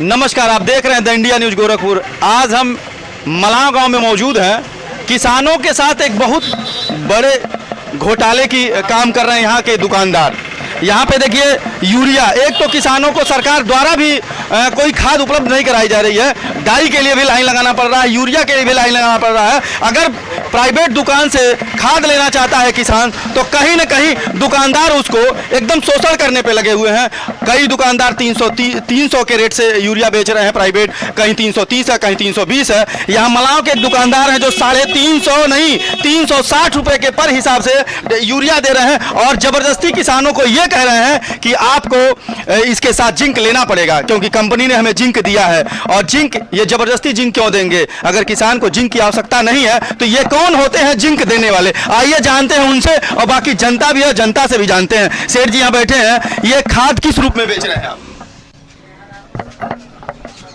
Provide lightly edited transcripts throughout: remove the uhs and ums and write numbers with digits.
नमस्कार, आप देख रहे हैं द इंडिया न्यूज गोरखपुर। आज हम मलाव गांव में मौजूद हैं। किसानों के साथ एक बहुत बड़े घोटाले की काम कर रहे हैं यहाँ के दुकानदार। यहाँ पे देखिए यूरिया, एक तो किसानों को सरकार द्वारा भी कोई खाद उपलब्ध नहीं कराई जा रही है। डाई के लिए भी लाइन लगाना पड़ रहा है, यूरिया के लिए भी लाइन लगाना पड़ रहा है। अगर प्राइवेट दुकान से खाद लेना चाहता है किसान तो कहीं ना कहीं दुकानदार उसको एकदम शोषण करने पे लगे हुए हैं। कई दुकानदार 300 के रेट से यूरिया बेच रहे हैं प्राइवेट, कहीं 330 है, कहीं 320 है। यहाँ मलाव के एक दुकानदार हैं जो 350 नहीं 360 रुपए के पर हिसाब से यूरिया दे रहे हैं और जबरदस्ती किसानों को ये कह रहे हैं कि आपको इसके साथ जिंक लेना पड़ेगा क्योंकि कंपनी ने हमें जिंक दिया है। और जिंक, ये जबरदस्ती जिंक क्यों देंगे? अगर किसान को जिंक की आवश्यकता नहीं है तो ये कौन होते हैं जिंक देने वाले? आइए जानते हैं उनसे, और बाकी जनता भी है, जनता से भी जानते हैं। सेठ जी यहाँ बैठे हैं, ये खाद किस रूप में बेच रहे हैं आप?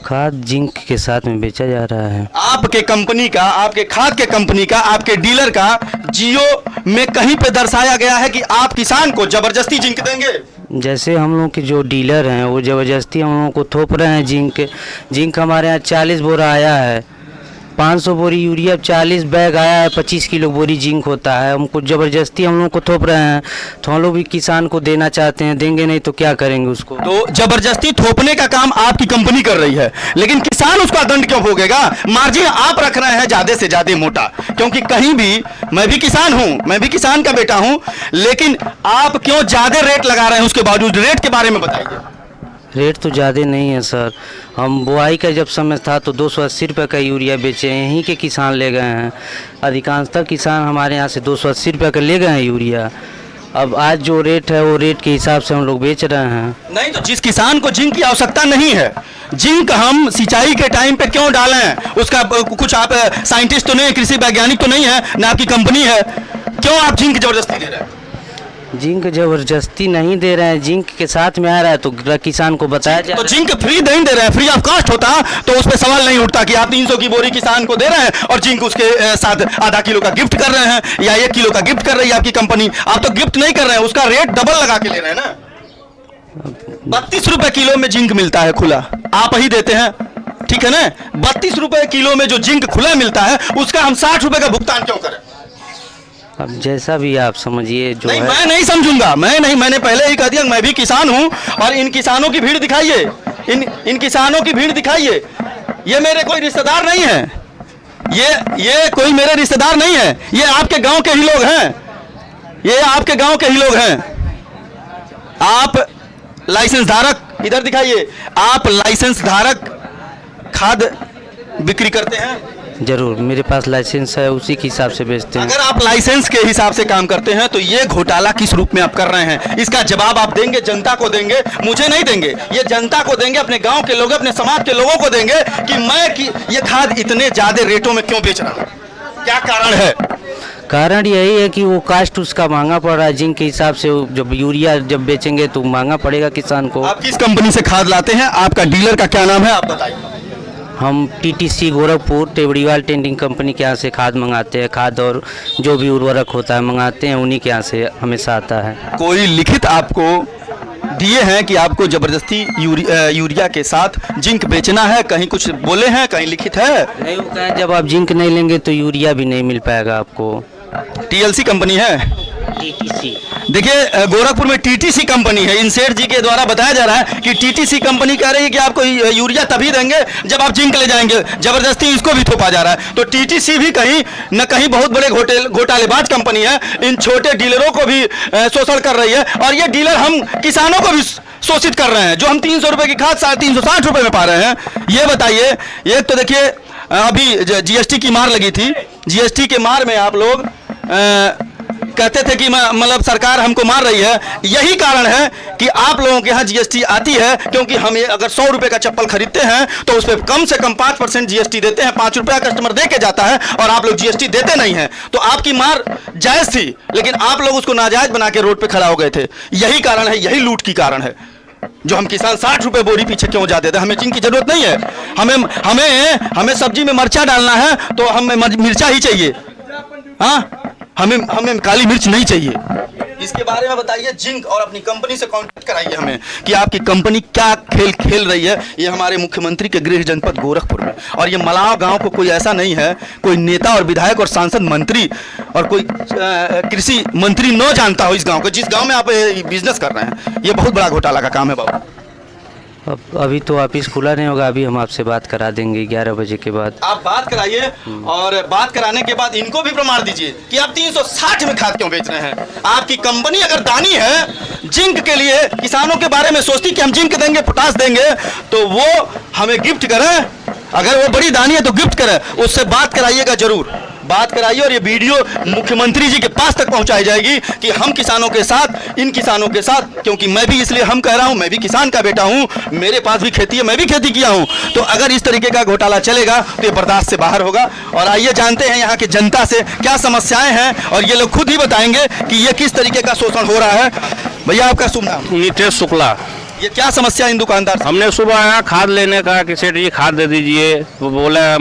खाद जिंक के साथ में बेचा जा रहा है। आपके कंपनी का, आपके खाद के कंपनी का, आपके डीलर का जियो में कहीं पे दर्शाया गया है कि आप किसान को जबरदस्ती जिंक देंगे। जैसे हम लोग के जो डीलर हैं वो ज़बरदस्ती हम लोगों को थोप रहे हैं जिंक हमारे यहाँ 40 बोरा आया है, 500 बोरी यूरिया, 40 बैग आया है, 25 किलो बोरी जिंक होता है। हमको ज़बरदस्ती हम लोग को थोप रहे हैं। तो हम लोग भी किसान को देना चाहते हैं, देंगे नहीं तो क्या करेंगे उसको? तो जबरदस्ती थोपने का काम आपकी कंपनी कर रही है, लेकिन किसान उसका दंड क्यों भोगेगा? मार्जिन आप रख रहे हैं ज्यादा से ज्यादा मोटा, क्योंकि कहीं भी, मैं भी किसान हूं, मैं भी किसान का बेटा हूं, लेकिन आप क्यों ज्यादा रेट लगा रहे हैं? उसके बावजूद रेट के बारे में बताइए। रेट तो ज़्यादा नहीं है सर। हम बुआई का जब समय था तो 280 रुपये का यूरिया बेचे हैं, यहीं के किसान ले गए हैं। अधिकांशतः किसान हमारे यहाँ से 280 रुपये का ले गए हैं यूरिया। अब आज जो रेट है वो रेट के हिसाब से हम लोग बेच रहे हैं। नहीं तो जिस किसान को जिंक की आवश्यकता नहीं है, जिंक हम सिंचाई के टाइम पे क्यों डालें? उसका कुछ आप साइंटिस्ट तो नहीं है, कृषि वैज्ञानिक तो नहीं है, ना आपकी कंपनी है, क्यों आप जिंक जबरदस्ती दे रहे हैं? जिंक जबरदस्ती नहीं दे रहे हैं, जिंक के साथ में आ रहा है तो किसान को बताया जाए। तो जिंक फ्री नहीं दे रहे हैं, फ्री ऑफ कॉस्ट होता तो उस पर सवाल नहीं उठता कि आप 300 की बोरी किसान को दे रहे हैं और जिंक उसके साथ आधा किलो का गिफ्ट कर रहे हैं या 1 किलो का गिफ्ट कर रही है आपकी कंपनी। आप तो गिफ्ट नहीं कर रहे हैं, उसका रेट डबल लगा के ले रहे हैं ना। 32 रुपए किलो में जिंक मिलता है खुला, आप ही देते हैं, ठीक है ना? 32 रुपए किलो में जो जिंक खुला मिलता है उसका हम 60 रुपए का भुगतान क्यों करें? अब जैसा भी आप समझिए जो नहीं, है। मैं नहीं समझूंगा, मैंने पहले ही कह दिया, मैं भी किसान हूं और इन किसानों की भीड़ दिखाइए, इन किसानों की भीड़ दिखाइए। ये मेरे कोई रिश्तेदार नहीं है, ये कोई मेरे रिश्तेदार नहीं है, ये आपके गांव के ही लोग हैं, ये आपके गांव के ही लोग हैं। आप लाइसेंस धारक, इधर दिखाइए, आप लाइसेंस धारक खाद बिक्री करते हैं? जरूर, मेरे पास लाइसेंस है, उसी के हिसाब से बेचते हैं। अगर आप लाइसेंस के हिसाब से काम करते हैं तो ये घोटाला किस रूप में आप कर रहे हैं? इसका जवाब आप देंगे, जनता को देंगे, मुझे नहीं देंगे, ये जनता को देंगे, अपने गांव के लोग, अपने समाज के लोगों को देंगे कि ये खाद इतने ज्यादा रेटों में क्यों बेच रहा हूं, क्या कारण है? कारण यही है कि वो कास्ट उसका महंगा पड़ रहा है। जिंक के हिसाब से जब यूरिया जब बेचेंगे तो महंगा पड़ेगा किसान को। आप किस कंपनी से खाद लाते हैं? आपका डीलर का क्या नाम है, आप बताइए। हम TTC गोरखपुर टेबड़ीवाल टेंडिंग कंपनी के यहाँ से खाद मंगाते हैं। खाद और जो भी उर्वरक होता है मंगाते हैं, उन्हीं के यहाँ से हमेशा आता है। कोई लिखित आपको दिए हैं कि आपको जबरदस्ती यूरिया के साथ जिंक बेचना है? कहीं कुछ बोले हैं, कहीं लिखित है? नहीं, वो कहें जब आप जिंक नहीं लेंगे तो यूरिया भी नहीं मिल पाएगा आपको। TLC कंपनी है? TTC। देखिए गोरखपुर में TTC कंपनी है। इन सेठ जी के द्वारा बताया जा रहा है कि TTC कंपनी कह रही है कि आपको यूरिया तभी देंगे जब आप जिंक ले जाएंगे। जबरदस्ती इसको भी थोपा जा रहा है। तो TTC भी कहीं न कहीं बहुत बड़े घोटालेबाज कंपनी है, इन छोटे डीलरों को भी शोषण कर रही है और ये डीलर हम किसानों को भी शोषित कर रहे हैं। जो हम 300 रुपए की खाद 360 रुपए में पा रहे हैं, ये बताइए। एक तो देखिए अभी GST की मार लगी थी, GST के मार में आप लोग कहते थे कि मतलब सरकार हमको मार रही है। यही कारण है कि आप लोगों के यहाँ GST आती है, क्योंकि हम ये अगर 100 रुपए का चप्पल खरीदते हैं तो उस पर कम से कम 5% GST देते हैं। 5 रुपया कस्टमर दे के जाता है और आप लोग GST देते नहीं हैं। तो आपकी मार जायज थी, लेकिन आप लोग उसको नाजायज बना के रोड पे खड़ा हो गए थे। यही कारण है, यही लूट की कारण है जो हम किसान 60 रुपए बोरी पीछे क्यों जाते थे। हमें जिंक की जरूरत नहीं है, हमें सब्जी में मिर्चा डालना है तो हमें मिर्चा ही चाहिए। हाँ, हमें काली मिर्च नहीं चाहिए। इसके बारे में बताइए जिंक, और अपनी कंपनी से कांटेक्ट कराइए हमें कि आपकी कंपनी क्या खेल खेल रही है। ये हमारे मुख्यमंत्री के गृह जनपद गोरखपुर में, और ये मलाव गांव को कोई ऐसा नहीं है, कोई नेता और विधायक और सांसद मंत्री और कोई कृषि मंत्री न जानता हो इस गांव को, जिस गांव में आप बिजनेस कर रहे हैं। ये बहुत बड़ा घोटाला का काम है बाबू। अभी तो ऑफिस खुला नहीं होगा, अभी हम आपसे बात करा देंगे 11 बजे के बाद। आप बात कराइए, और बात कराने के बाद इनको भी प्रमाण दीजिए कि आप 360 में खाद क्यों बेच रहे हैं। आपकी कंपनी अगर दानी है, जिंक के लिए किसानों के बारे में सोचती कि हम जिंक देंगे, पोटास देंगे, तो वो हमें गिफ्ट करें। अगर वो बड़ी दानी है तो गिफ्ट करें, उससे बात कराइएगा, जरूर बात कराइए। और ये वीडियो मुख्यमंत्री जी के पास तक पहुंचाई जाएगी कि हम किसानों के साथ, इन किसानों के साथ, क्योंकि मैं भी इसलिए हम कह रहा हूं, मैं भी किसान का बेटा हूं, मेरे पास भी खेती है, मैं भी खेती किया हूं। तो अगर इस तरीके का घोटाला चलेगा तो ये बर्दाश्त से बाहर होगा। और आइए जानते हैं यहाँ की जनता से क्या समस्याएं हैं, और ये लोग खुद ही बताएंगे कि ये किस तरीके का शोषण हो रहा है। भैया आपका शुभ नाम? नितेश शुक्ला। ये क्या समस्या इन दुकानदार से? हमने सुबह आया खाद लेने का कि सेठ जी खाद दे दीजिए, वो बोला,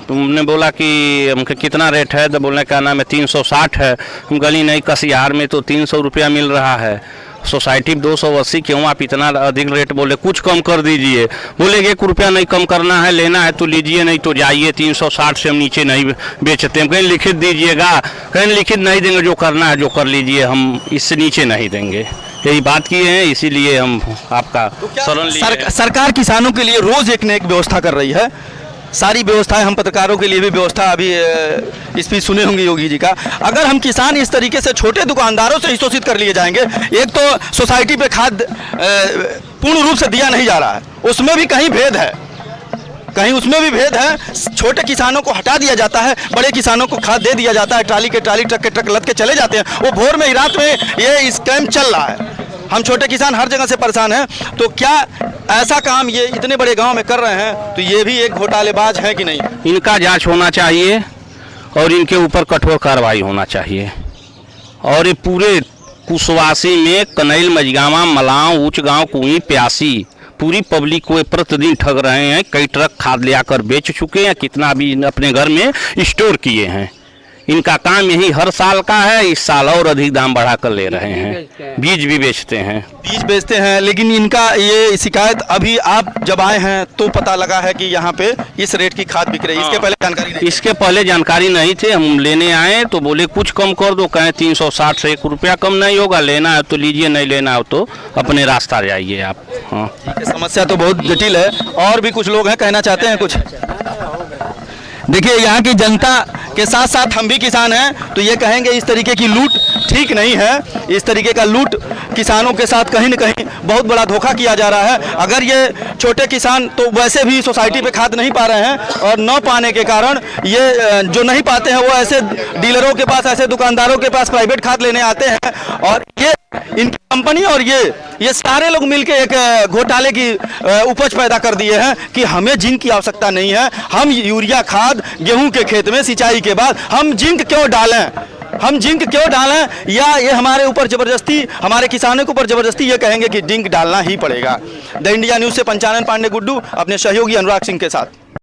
तुमने बोला कि हमके कितना रेट है, तो बोलने का नाम है 360 है। हम गली नहीं, कसियार में तो 300 रुपया मिल रहा है, सोसाइटी में 280, क्यों आप इतना अधिक रेट बोले, कुछ कम कर दीजिए। बोले 1 रुपया नहीं कम करना है, लेना है तो लीजिए, नहीं तो जाइए, 360 से हम नीचे नहीं बेचते हैं। कहीं लिखित दीजिएगा, कहीं लिखित नहीं देंगे, जो करना है जो कर लीजिए, हम इससे नीचे नहीं देंगे। यही बात किए हैं, इसीलिए हम आपका शरण लिए। सरकार किसानों के लिए रोज एक न एक व्यवस्था कर रही है, सारी व्यवस्थाएं, हम पत्रकारों के लिए भी व्यवस्था अभी स्पीच सुने होंगे योगी जी का। अगर हम किसान इस तरीके से छोटे दुकानदारों से ही शोषित कर लिए जाएंगे, एक तो सोसाइटी पे खाद पूर्ण रूप से दिया नहीं जा रहा है, उसमें भी कहीं भेद है, कहीं उसमें भी भेद है। छोटे किसानों को हटा दिया जाता है, बड़े किसानों को खाद दे दिया जाता है, ट्राली के ट्राली, ट्रक के ट्रक लद के चले जाते हैं। वो भोर में, रात में ये स्कैम चल रहा है। हम छोटे किसान हर जगह से परेशान हैं। तो क्या ऐसा काम ये इतने बड़े गांव में कर रहे हैं, तो ये भी एक घोटालेबाज है कि नहीं? इनका जांच होना चाहिए और इनके ऊपर कठोर कार्रवाई होना चाहिए। और ये पूरे कुशवासी में कनैल, मझगावा, मलाव, ऊंच गाँव, कुई, प्यासी, पूरी पब्लिक को प्रतिदिन ठग रहे हैं। कई ट्रक खाद ले आकर बेच चुके हैं, कितना भी अपने घर में स्टोर किए हैं। इनका काम यही हर साल का है, इस साल और अधिक दाम बढ़ा कर ले रहे हैं। बीज भी बेचते हैं, बीज बेचते हैं, लेकिन इनका ये शिकायत अभी आप जब आए हैं तो पता लगा है कि यहाँ पे इस रेट की खाद बिक रही है। इसके पहले जानकारी नहीं? इसके पहले जानकारी नहीं थे। हम लेने आए तो बोले कुछ कम कर दो, कहें 360 से 1 रुपया कम नहीं होगा, लेना है तो लीजिए, नहीं लेना हो तो अपने रास्ता जाइए आप। हाँ, समस्या तो बहुत जटिल है। और भी कुछ लोग हैं, कहना चाहते हैं कुछ? देखिए, यहाँ की जनता के साथ साथ हम भी किसान हैं, तो ये कहेंगे इस तरीके की लूट ठीक नहीं है। इस तरीके का लूट किसानों के साथ कहीं न कहीं बहुत बड़ा धोखा किया जा रहा है। अगर ये छोटे किसान तो वैसे भी सोसाइटी पे खाद नहीं पा रहे हैं, और न पाने के कारण ये जो नहीं पाते हैं वो ऐसे डीलरों के पास, ऐसे दुकानदारों के पास प्राइवेट खाद लेने आते हैं। और ये इनकी कंपनी और ये सारे लोग मिलके एक घोटाले की उपज पैदा कर दिए हैं कि हमें जिंक की आवश्यकता नहीं है। हम यूरिया खाद गेहूं के खेत में सिंचाई के बाद हम जिंक क्यों डालें, हम जिंक क्यों डालें, या ये हमारे ऊपर जबरदस्ती, हमारे किसानों के ऊपर जबरदस्ती ये कहेंगे कि जिंक डालना ही पड़ेगा। द इंडिया न्यूज़ से पंचानन पांडे गुड्डू अपने सहयोगी अनुराग सिंह के साथ।